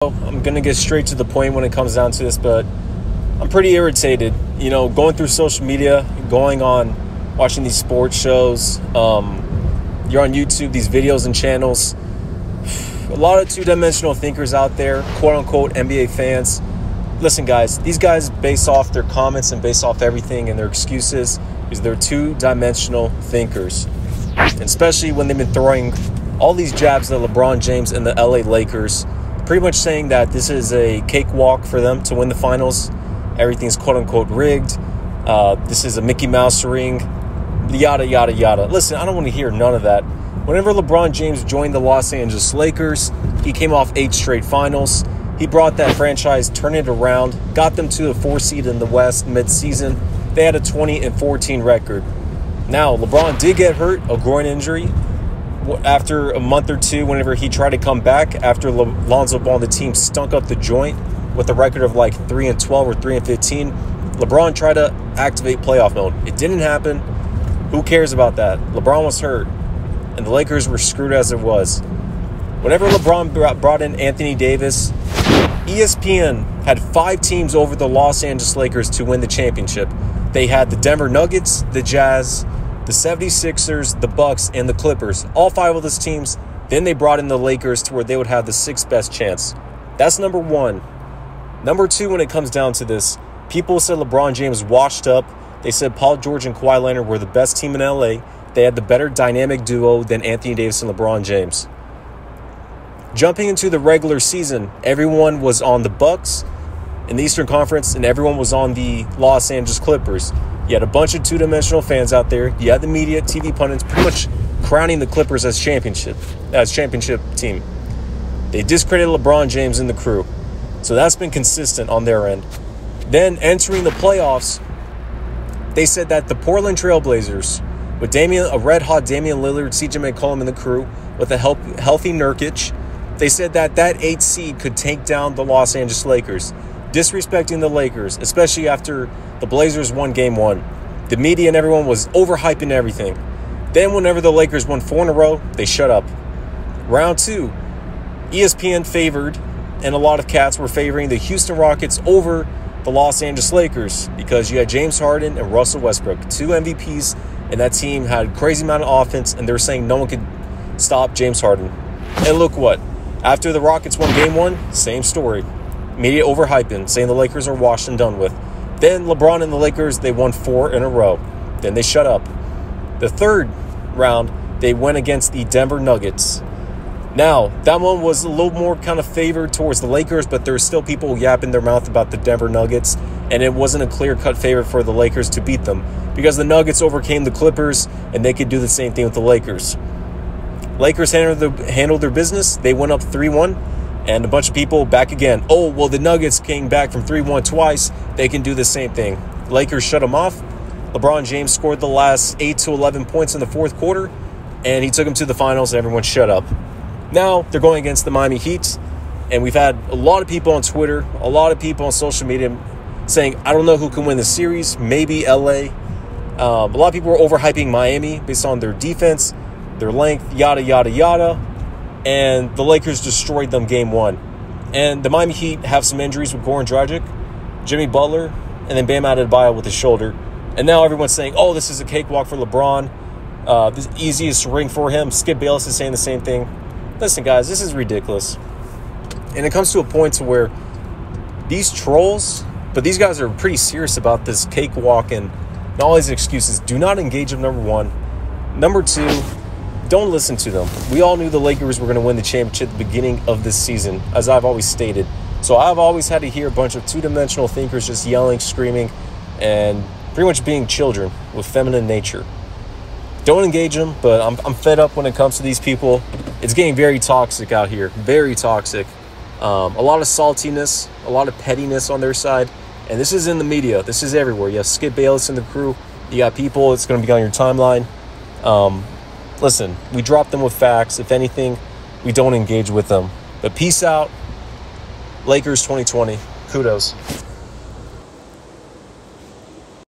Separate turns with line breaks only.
I'm going to get straight to the point when it comes down to this, but I'm pretty irritated. You know, going through social media, watching these sports shows. You're on YouTube, these videos and channels. A lot of two-dimensional thinkers out there, quote-unquote NBA fans. Listen, guys, these guys base off their comments and base off everything and their excuses because they're two-dimensional thinkers. And especially when they've been throwing all these jabs at LeBron James and the LA Lakers, pretty much saying that this is a cakewalk for them to win the finals. Everything's quote-unquote rigged. This is a Mickey Mouse ring. Yada, yada, yada. Listen, I don't want to hear none of that. Whenever LeBron James joined the Los Angeles Lakers, he came off 8 straight finals. He brought that franchise, turned it around, got them to a 4 seed in the West mid-season. They had a 20-14 record. Now, LeBron did get hurt, a groin injury. After a month or two, whenever he tried to come back, after Lonzo Ball and the team stunk up the joint with a record of like 3-12 or 3-15, LeBron tried to activate playoff mode. It didn't happen. Who cares about that? LeBron was hurt, and the Lakers were screwed as it was. Whenever LeBron brought in Anthony Davis, ESPN had 5 teams over the Los Angeles Lakers to win the championship. They had the Denver Nuggets, the Jazz, the 76ers, the Bucks, and the Clippers. All 5 of those teams. Then they brought in the Lakers to where they would have the 6th best chance. That's number 1. Number 2, when it comes down to this, people said LeBron James washed up. They said Paul George and Kawhi Leonard were the best team in LA. They had the better dynamic duo than Anthony Davis and LeBron James. Jumping into the regular season, everyone was on the Bucks in the Eastern Conference, and everyone was on the Los Angeles Clippers. You had a bunch of two-dimensional fans out there. You had the media, TV pundits, pretty much crowning the Clippers as championship team. They discredited LeBron James and the crew. So that's been consistent on their end. Then entering the playoffs, they said that the Portland Trailblazers, with a red-hot Damian Lillard, CJ McCollum, and the crew, with a healthy Nurkic, they said that 8th seed could take down the Los Angeles Lakers, disrespecting the Lakers, especially after the Blazers won Game 1. The media and everyone was overhyping everything. Then whenever the Lakers won 4 in a row, they shut up. Round 2, ESPN favored, and a lot of cats were favoring the Houston Rockets over the Los Angeles Lakers because you had James Harden and Russell Westbrook, 2 MVPs, and that team had a crazy amount of offense, and they were saying no one could stop James Harden. And look what. After the Rockets won Game 1, same story. Media overhyping, saying the Lakers are washed and done with. Then LeBron and the Lakers, they won 4 in a row. Then they shut up. The 3rd round, they went against the Denver Nuggets. Now, that one was a little more kind of favored towards the Lakers, but there were still people yapping their mouth about the Denver Nuggets, and it wasn't a clear-cut favorite for the Lakers to beat them because the Nuggets overcame the Clippers, and they could do the same thing with the Lakers. Lakers handled their business. They went up 3-1, and a bunch of people back again. Oh, well, the Nuggets came back from 3-1 twice. They can do the same thing. Lakers shut them off. LeBron James scored the last 8 to 11 points in the 4th quarter, and he took them to the finals, and everyone shut up. Now they're going against the Miami Heat, and we've had a lot of people on Twitter, a lot of people on social media saying, I don't know who can win the series, maybe LA. A lot of people were overhyping Miami based on their defense, their length, yada, yada, yada, and the Lakers destroyed them Game 1. And the Miami Heat have some injuries with Goran Dragic, Jimmy Butler, and then Bam Adebayo with his shoulder. And now everyone's saying, oh, this is a cakewalk for LeBron, the easiest ring for him. Skip Bayless is saying the same thing. Listen, guys, this is ridiculous. And it comes to a point to where these trolls, but these guys are pretty serious about this cakewalk and all these excuses. Do not engage them, number 1. Number 2, don't listen to them. We all knew the Lakers were going to win the championship at the beginning of this season, as I've always stated. So I've always had to hear a bunch of two-dimensional thinkers just yelling, screaming, and pretty much being children with feminine nature. Don't engage them, but I'm fed up when it comes to these people. It's getting very toxic out here, very toxic. A lot of saltiness, a lot of pettiness on their side. And this is in the media. This is everywhere. You have Skip Bayless and the crew. You got people. It's going to be on your timeline. Listen, we drop them with facts. If anything, we don't engage with them. But peace out. Lakers 2020. Kudos.